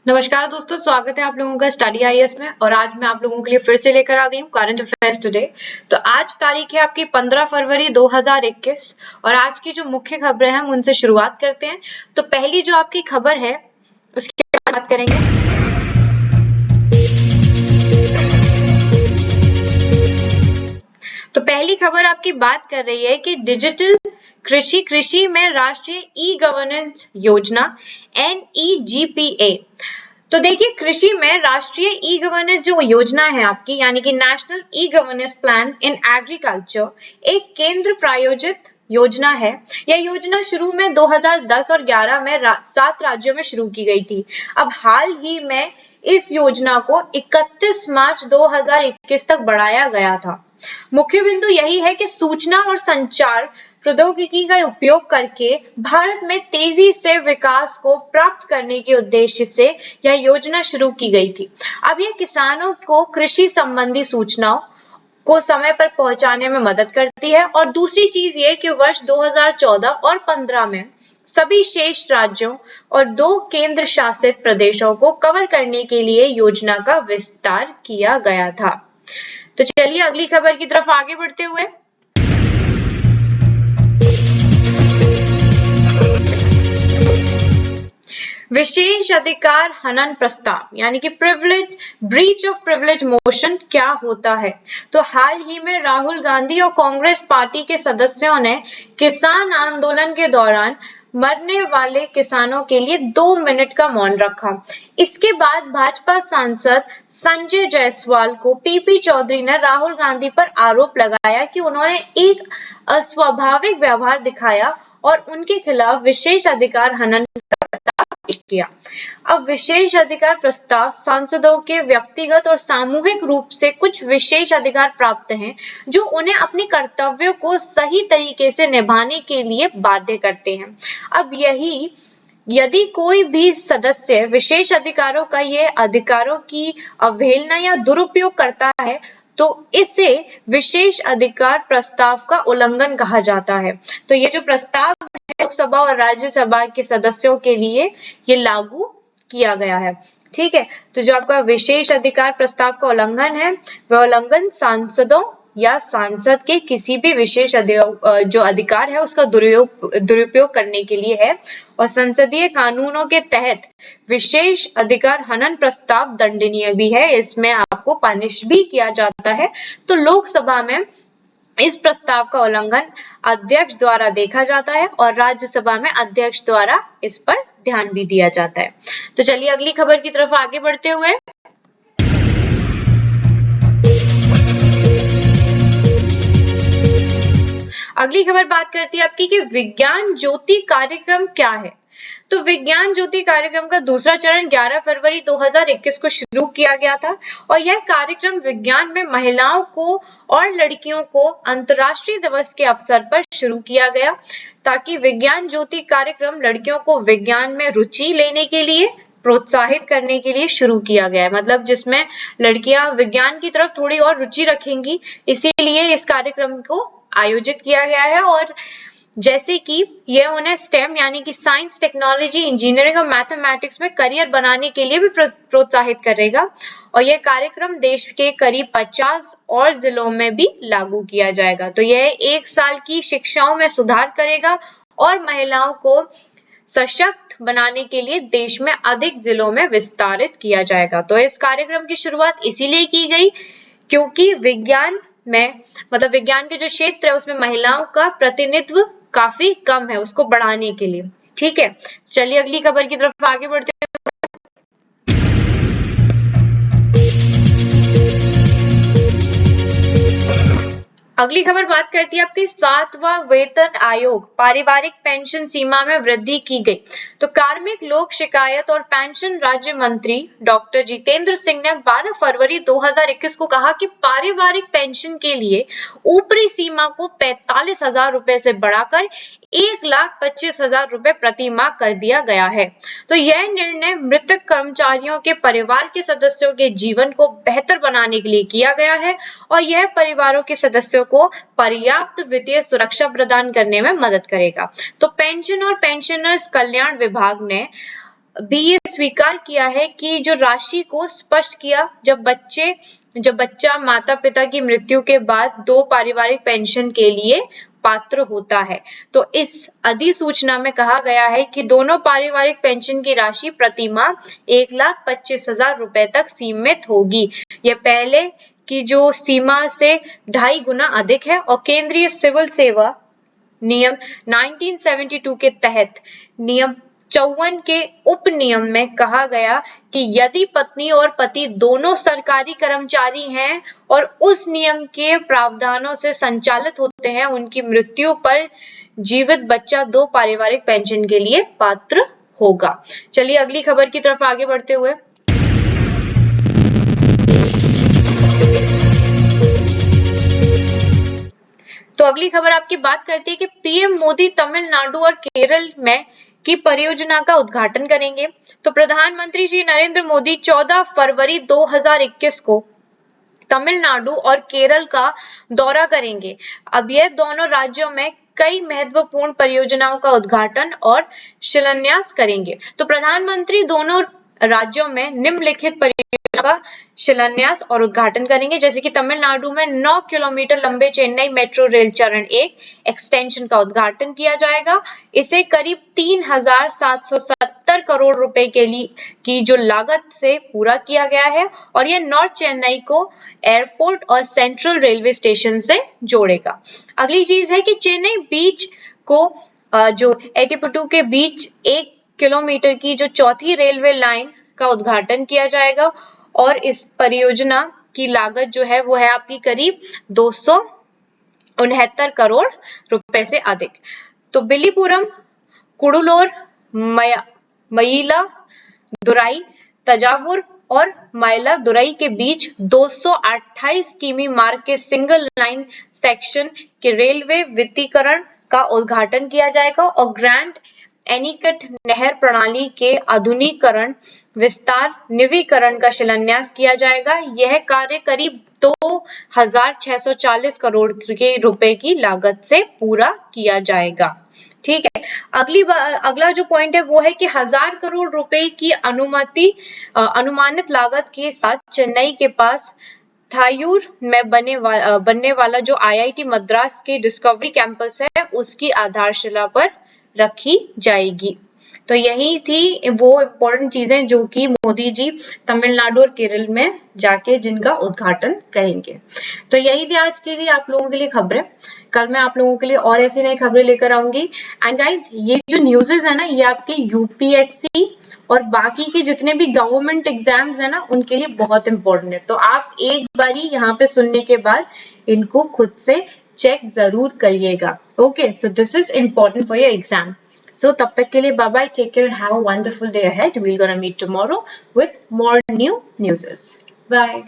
नमस्कार दोस्तों, स्वागत है आप लोगों का स्टडी आईएएस में। और आज मैं आप लोगों के लिए फिर से लेकर आ गई हूँ करंट अफेयर्स टुडे। तो आज तारीख है आपकी 15 फरवरी 2021 और आज की जो मुख्य खबरें हैं हम उनसे शुरुआत करते हैं। तो पहली जो आपकी खबर है उसकी बात करेंगे। तो पहली खबर आपकी बात कर रही है कि डिजिटल कृषि में राष्ट्रीय ई गवर्नेंस योजना NEGPA। तो देखिए, कृषि में राष्ट्रीय ई गवर्नेंस जो योजना है आपकी, यानी कि national e governance plan in agriculture, एक केंद्र प्रायोजित योजना है। यह योजना शुरू में 2010 और 11 में 7 राज्यों में शुरू की गई थी। अब हाल ही में इस योजना को 31 मार्च 2021 तक बढ़ाया गया था। मुख्य बिंदु यही है कि सूचना और संचार प्रौद्योगिकी का उपयोग करके भारत में तेजी से विकास को प्राप्त करने के उद्देश्य से यह योजना शुरू की गई थी। अब यह किसानों को कृषि संबंधी सूचनाओं को समय पर पहुंचाने में मदद करती है। और दूसरी चीज ये कि वर्ष 2014 और 15 में सभी शेष राज्यों और 2 केंद्र शासित प्रदेशों को कवर करने के लिए योजना का विस्तार किया गया था। तो चलिए अगली खबर की तरफ आगे बढ़ते हुए, विशेष अधिकार हनन प्रस्ताव यानी कि ब्रीच ऑफ प्रिविलेज मोशन क्या होता है। तो हाल ही में राहुल गांधी और कांग्रेस पार्टी के सदस्यों ने किसान आंदोलन के दौरान मरने वाले किसानों के लिए 2 मिनट का मौन रखा। इसके बाद भाजपा सांसद संजय जायसवाल को पीपी चौधरी ने राहुल गांधी पर आरोप लगाया कि उन्होंने एक अस्वाभाविक व्यवहार दिखाया और उनके खिलाफ विशेष अधिकार हनन किया। अब विशेष अधिकार प्रस्ताव सांसदों के व्यक्तिगत और सामूहिक रूप से कुछ विशेष अधिकार प्राप्त हैं जो उन्हें अपने कर्तव्यों को सही तरीके से निभाने के लिए बाध्य करते हैं। अब यदि कोई भी सदस्य विशेष अधिकारों का ये अधिकारों की अवहेलना या दुरुपयोग करता है तो इसे विशेष अधिकार प्रस्ताव का उल्लंघन कहा जाता है। तो ये जो प्रस्ताव लोकसभा और राज्यसभा के सदस्यों के लिए ये लागू किया गया है। ठीक है, तो जो आपका विशेष अधिकार प्रस्ताव का उल्लंघन है वह उल्लंघन सांसदों या सांसद के किसी भी विशेष जो अधिकार है उसका दुरुपयोग करने के लिए है। और संसदीय कानूनों के तहत विशेष अधिकार हनन प्रस्ताव दंडनीय भी है, इसमें आपको पनिश भी किया जाता है। तो लोकसभा में इस प्रस्ताव का उल्लंघन अध्यक्ष द्वारा देखा जाता है और राज्यसभा में अध्यक्ष द्वारा इस पर ध्यान भी दिया जाता है। तो चलिए अगली खबर की तरफ आगे बढ़ते हुए, अगली खबर बात करती है आपकी कि विज्ञान ज्योति कार्यक्रम क्या है। तो विज्ञान ज्योति कार्यक्रम का दूसरा चरण 11 फरवरी 2021 को शुरू किया गया था और यह कार्यक्रम विज्ञान में महिलाओं को और लड़कियों को अंतर्राष्ट्रीय दिवस के अवसर पर शुरू किया गया, ताकि विज्ञान ज्योति कार्यक्रम लड़कियों को विज्ञान में रुचि लेने के लिए प्रोत्साहित करने के लिए शुरू किया गया है। मतलब जिसमें लड़कियां विज्ञान की तरफ थोड़ी और रुचि रखेंगी, इसीलिए इस कार्यक्रम को आयोजित किया गया है। और जैसे कि यह उन्हें स्टेम यानी कि साइंस, टेक्नोलॉजी, इंजीनियरिंग और मैथमेटिक्स में करियर बनाने के लिए भी प्रोत्साहित करेगा। और यह कार्यक्रम देश के करीब 50 और जिलों में भी लागू किया जाएगा। तो यह 1 साल की शिक्षाओं में सुधार करेगा और महिलाओं को सशक्त बनाने के लिए देश में अधिक जिलों में विस्तारित किया जाएगा। तो इस कार्यक्रम की शुरुआत इसीलिए की गई क्योंकि विज्ञान में मतलब विज्ञान के जो क्षेत्र है उसमें महिलाओं का प्रतिनिधित्व काफी कम है, उसको बढ़ाने के लिए। ठीक है, चलिए अगली खबर की तरफ आगे बढ़ते हैं। अगली खबर बात करती है आपकी 7वां वेतन आयोग, पारिवारिक पेंशन सीमा में वृद्धि की गई। तो कार्मिक लोक शिकायत और पेंशन राज्य मंत्री डॉक्टर जितेंद्र सिंह ने 12 फरवरी 2021 को कहा कि पारिवारिक पेंशन के लिए ऊपरी सीमा को 45,000 रुपए से बढ़ाकर 1,25,000 रुपए प्रति माह कर दिया गया है। तो यह निर्णय मृतक कर्मचारियों के परिवार के सदस्यों के जीवन को बेहतर बनाने के लिए किया गया है और यह परिवारों के सदस्यों को पर्याप्त वित्तीय सुरक्षा प्रदान करने में मदद करेगा। तो पेंशन और पेंशनर्स कल्याण विभाग ने भी ये स्वीकार किया है कि जो राशि को स्पष्ट किया जब बच्चा माता पिता की मृत्यु के बाद 2 पारिवारिक पेंशन के लिए पात्र होता है। तो इस अधिसूचना में कहा गया है कि दोनों पारिवारिक पेंशन की राशि प्रति माह 1,25,000 रुपए तक सीमित होगी। यह पहले की जो सीमा से 2.5 गुना अधिक है और केंद्रीय सिविल सेवा नियम 1972 के तहत नियम 54 के उप नियम में कहा गया कि यदि पत्नी और पति दोनों सरकारी कर्मचारी हैं और उस नियम के प्रावधानों से संचालित होते हैं, उनकी मृत्यु पर जीवित बच्चा 2 पारिवारिक पेंशन के लिए पात्र होगा। चलिए अगली खबर की तरफ आगे बढ़ते हुए तो अगली खबर आपकी बात करती है कि पीएम मोदी तमिलनाडु और केरल में की परियोजना का उद्घाटन करेंगे। तो प्रधानमंत्री श्री नरेंद्र मोदी 14 फरवरी 2021 को तमिलनाडु और केरल का दौरा करेंगे। अब यह दोनों राज्यों में कई महत्वपूर्ण परियोजनाओं का उद्घाटन और शिलान्यास करेंगे। तो प्रधानमंत्री दोनों राज्यों में निम्नलिखित परियोजना का शिलान्यास और उद्घाटन करेंगे, जैसे कि तमिलनाडु में 9 किलोमीटर लंबे चेन्नई मेट्रो रेल चरण 1 एक्सटेंशन का उद्घाटन किया जाएगा। इसे करीब 3,770 करोड़ रुपए की जो लागत से पूरा किया गया है और यह नॉर्थ चेन्नई को एयरपोर्ट और सेंट्रल रेलवे स्टेशन से जोड़ेगा। अगली चीज है कि चेन्नई बीच को जो एटिपटू के बीच 1 किलोमीटर की जो चौथी रेलवे लाइन का उद्घाटन किया जाएगा और इस परियोजना की लागत जो है वो है आपकी करीब 269 करोड़ रुपए से अधिक। तो बिलीपुरम, कुडुलोर, मयिलादुराई, तंजावुर और मायिलादुराई के बीच 228 किमी मार्ग के सिंगल लाइन सेक्शन के रेलवे विद्युतीकरण का उद्घाटन किया जाएगा और ग्रैंड एनीकट नहर प्रणाली के आधुनिकीकरण, विस्तार, नवीकरण का शिलान्यास किया जाएगा। यह कार्य करीब 2,640 करोड़ के रुपए की लागत से पूरा किया जाएगा। ठीक है, अगला जो पॉइंट है वो है कि 1,000 करोड़ रुपए की अनुमानित लागत के साथ चेन्नई के पास थायूर में बनने वाला जो आईआईटी मद्रास के डिस्कवरी कैंपस है उसकी आधारशिला पर रखी जाएगी। तो यही थी वो इम्पोर्टेंट चीजें जो कि मोदी जी तमिलनाडु और केरल में जाके जिनका उद्घाटन करेंगे। तो यही थी आज के लिए आप लोगों के लिए खबरें। कल मैं आप लोगों के लिए और ऐसी नई खबरें लेकर आऊंगी। एंड गाइज, ये जो न्यूज़ेस है ना, ये आपके यूपीएससी और बाकी के जितने भी गवर्नमेंट एग्जाम्स है ना, उनके लिए बहुत इंपॉर्टेंट है। तो आप एक बारी यहाँ पे सुनने के बाद इनको खुद से चेक जरूर करिएगा। Okay, so this is important for your exam. So तब तक के लिए bye bye, take care and have a wonderful day ahead. We're gonna meet tomorrow with more new news. Bye.